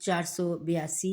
482।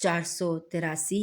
483।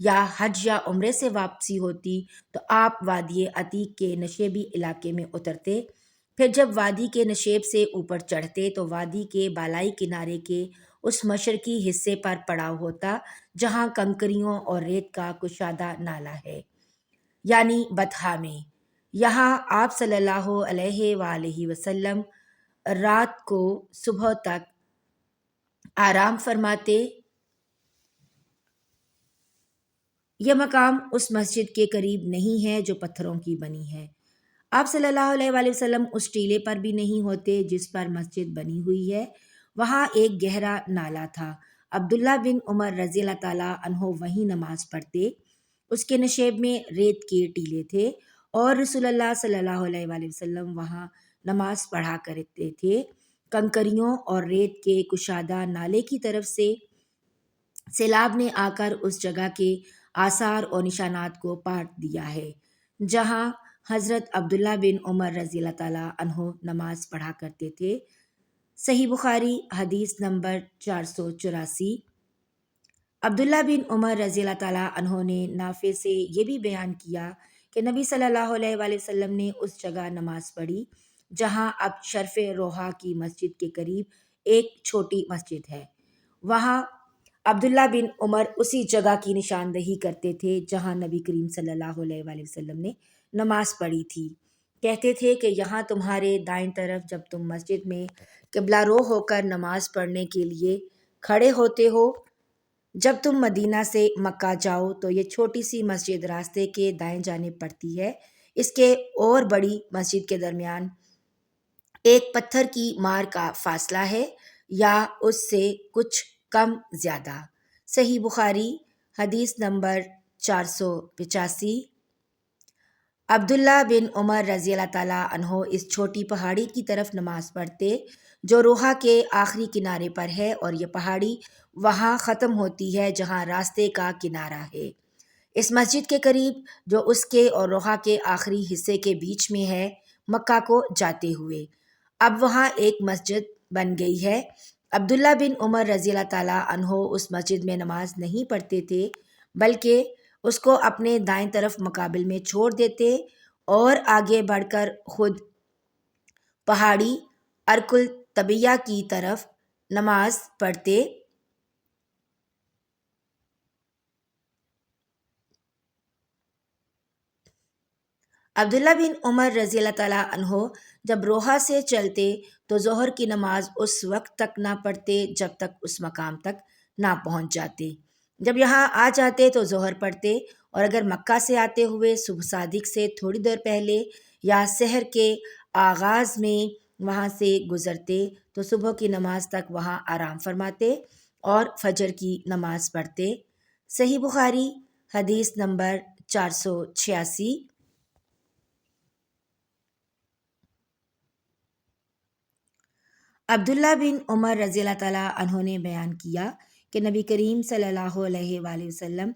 یا حج یا عمرے سے واپسی ہوتی تو آپ وادی عتیق کے نشیبی علاقے میں اترتے۔ پھر جب وادی کے نشیب سے اوپر چڑھتے تو وادی کے بالائی کنارے کے اس مشرقی حصے پر پڑاؤ ہوتا جہاں کنکریوں اور ریت کا کشادہ نالا ہے، یعنی بطحا میں۔ یہاں آپ صلی اللہ علیہ وآلہ وسلم رات کو صبح تک آرام فرماتے۔ یہ مقام اس مسجد کے قریب نہیں ہے جو پتھروں کی بنی ہے۔ آپ صلی اللہ علیہ وآلہ وسلم اس ٹیلے پر بھی نہیں ہوتے جس پر مسجد بنی ہوئی ہے۔ وہاں ایک گہرا نالا تھا۔ عبداللہ بن عمر رضی اللہ تعالیٰ عنہ وہیں نماز پڑھتے۔ اس کے نشیب میں ریت کے ٹیلے تھے اور رسول اللہ صلی اللہ علیہ وآلہ وسلم وہاں نماز پڑھا کرتے تھے۔ کنکریوں اور ریت کے کشادہ نالے کی طرف سے سیلاب نے آ کر اس جگہ کے آثار اور نشانات کو پاٹ دیا ہے جہاں حضرت عبداللہ بن عمر رضی اللہ تعالیٰ عنہ نماز پڑھا کرتے تھے۔ صحیح بخاری حدیث نمبر 484۔ عبداللہ بن عمر رضی اللہ تعالیٰ عنہ نے نافع سے یہ بھی بیان کیا کہ نبی صلی اللہ علیہ وآلہ وسلم نے اس جگہ نماز پڑھی جہاں اب شرف روحا کی مسجد کے قریب ایک چھوٹی مسجد ہے۔ وہاں عبداللہ بن عمر اسی جگہ کی نشاندہی کرتے تھے جہاں نبی کریم صلی اللہ علیہ وآلہ وسلم نے نماز پڑھی تھی۔ کہتے تھے کہ یہاں تمہارے دائیں طرف جب تم مسجد میں قبلہ رو ہو کر نماز پڑھنے کے لیے کھڑے ہوتے ہو، جب تم مدینہ سے مکہ جاؤ تو یہ چھوٹی سی مسجد راستے کے دائیں جانب پڑتی ہے۔ اس کے اور بڑی مسجد کے درمیان ایک پتھر کی مار کا فاصلہ ہے یا اس سے کچھ کم زیادہ۔ صحیح بخاری حدیث نمبر 485۔ عبداللہ بن عمر رضی اللہ تعالیٰ عنہ اس چھوٹی پہاڑی کی طرف نماز پڑھتے جو روحا کے آخری کنارے پر ہے، اور یہ پہاڑی وہاں ختم ہوتی ہے جہاں راستے کا کنارہ ہے، اس مسجد کے قریب جو اس کے اور روحا کے آخری حصے کے بیچ میں ہے، مکہ کو جاتے ہوئے۔ اب وہاں ایک مسجد بن گئی ہے۔ عبداللہ بن عمر رضی اللہ تعالیٰ عنہ اس مسجد میں نماز نہیں پڑھتے تھے بلکہ اس کو اپنے دائیں طرف مقابل میں چھوڑ دیتے اور آگے بڑھ کر خود پہاڑی ارکل طبیہ کی طرف نماز پڑھتے۔ عبداللہ بن عمر رضی اللہ تعالیٰ عنہ جب روحا سے چلتے تو ظہر کی نماز اس وقت تک نہ پڑھتے جب تک اس مقام تک نہ پہنچ جاتے۔ جب یہاں آ جاتے تو ظہر پڑھتے، اور اگر مکہ سے آتے ہوئے صبح صادق سے تھوڑی دیر پہلے یا سحر کے آغاز میں وہاں سے گزرتے تو صبح کی نماز تک وہاں آرام فرماتے اور فجر کی نماز پڑھتے۔ صحیح بخاری حدیث نمبر 486۔ عبداللہ بن عمر رضی اللہ تعالیٰ عنہ نے بیان کیا کہ نبی کریم صلی اللہ علیہ وآلہ وسلم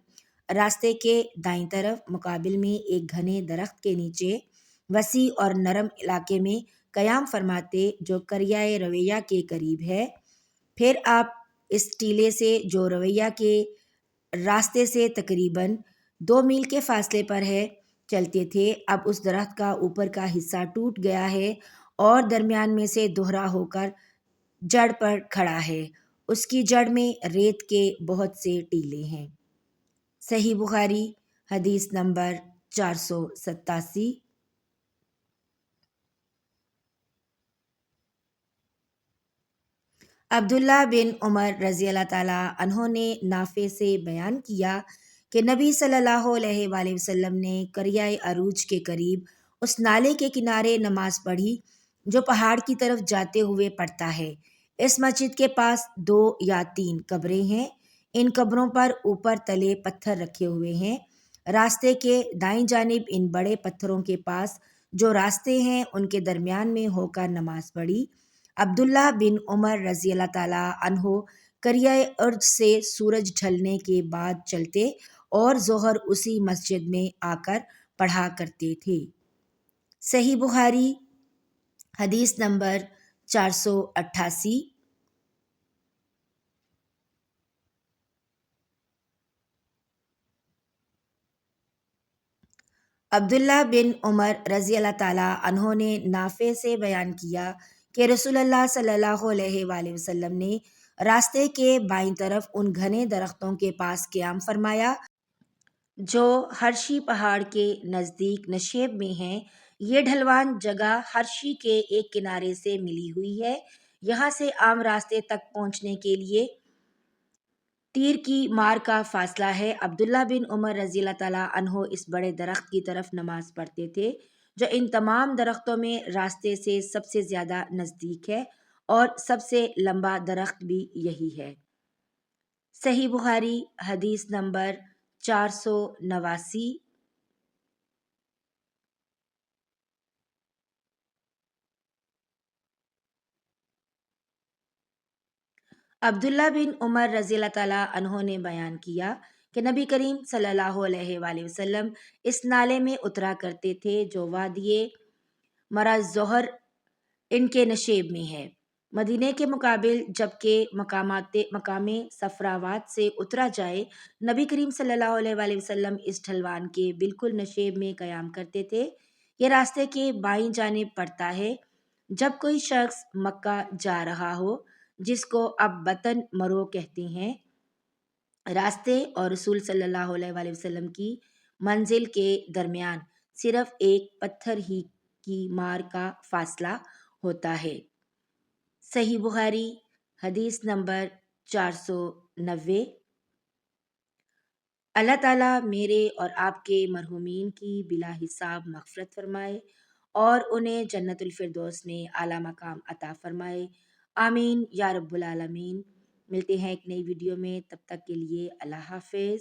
راستے کے دائیں طرف مقابل میں ایک گھنے درخت کے نیچے وسیع اور نرم علاقے میں قیام فرماتے جو قریۂ رویہ کے قریب ہے۔ پھر آپ اس ٹیلے سے جو رویہ کے راستے سے تقریباً 2 میل کے فاصلے پر ہے چلتے تھے۔ اب اس درخت کا اوپر کا حصہ ٹوٹ گیا ہے اور درمیان میں سے دوہرا ہو کر جڑ پر کھڑا ہے، اس کی جڑ میں ریت کے بہت سے ٹیلے ہیں۔ صحیح بخاری حدیث نمبر 487۔ عبداللہ بن عمر رضی اللہ تعالیٰ عنہ نے نافع سے بیان کیا کہ نبی صلی اللہ علیہ وآلہ وسلم نے قریۂ عروج کے قریب اس نالے کے کنارے نماز پڑھی جو پہاڑ کی طرف جاتے ہوئے پڑتا ہے۔ اس مسجد کے پاس 2 یا 3 قبریں ہیں۔ ان قبروں پر اوپر تلے پتھر رکھے ہوئے ہیں۔ راستے کے دائیں جانب ان بڑے پتھروں کے پاس جو راستے ہیں ان کے درمیان میں ہو کر نماز پڑھی۔ عبداللہ بن عمر رضی اللہ تعالیٰ عنہ قریۂ ارج سے سورج ڈھلنے کے بعد چلتے اور ظہر اسی مسجد میں آ کر پڑھا کرتے تھے۔ صحیح بخاری حدیث نمبر 488۔ عبداللہ بن عمر رضی اللہ تعالیٰ عنہ نے نافع سے بیان کیا کہ رسول اللہ صلی اللہ علیہ وآلہ وسلم نے راستے کے بائیں طرف ان گھنے درختوں کے پاس قیام فرمایا جو ہرشی پہاڑ کے نزدیک نشیب میں ہیں۔ یہ ڈھلوان جگہ ہرشی کے ایک کنارے سے ملی ہوئی ہے۔ یہاں سے عام راستے تک پہنچنے کے لیے تیر کی مار کا فاصلہ ہے۔ عبداللہ بن عمر رضی اللہ تعالیٰ عنہ اس بڑے درخت کی طرف نماز پڑھتے تھے جو ان تمام درختوں میں راستے سے سب سے زیادہ نزدیک ہے، اور سب سے لمبا درخت بھی یہی ہے۔ صحیح بخاری حدیث نمبر 489۔ عبداللہ بن عمر رضی اللہ تعالیٰ عنہ نے بیان کیا کہ نبی کریم صلی اللہ علیہ وآلہ وسلم اس نالے میں اترا کرتے تھے جو وادی مرا ظہر ان کے نشیب میں ہے، مدینے کے مقابل، جبکہ مقام صفراوات سے اترا جائے۔ نبی کریم صلی اللہ علیہ وآلہ وسلم اس ڈھلوان کے بالکل نشیب میں قیام کرتے تھے۔ یہ راستے کے بائیں جانب پڑتا ہے۔ جب کوئی شخص مکہ جا رہا ہو، جس کو اب بطن مرو کہتے ہیں، راستے اور رسول صلی اللہ علیہ وآلہ وسلم کی منزل کے درمیان صرف ایک پتھر ہی کی مار کا فاصلہ ہوتا ہے۔ صحیح بخاری حدیث نمبر 490۔ اللہ تعالیٰ میرے اور آپ کے مرحومین کی بلا حساب مغفرت فرمائے اور انہیں جنت الفردوس میں اعلیٰ مقام عطا فرمائے، آمین یا رب العالمین۔ ملتے ہیں ایک نئی ویڈیو میں، تب تک کے لیے اللہ حافظ۔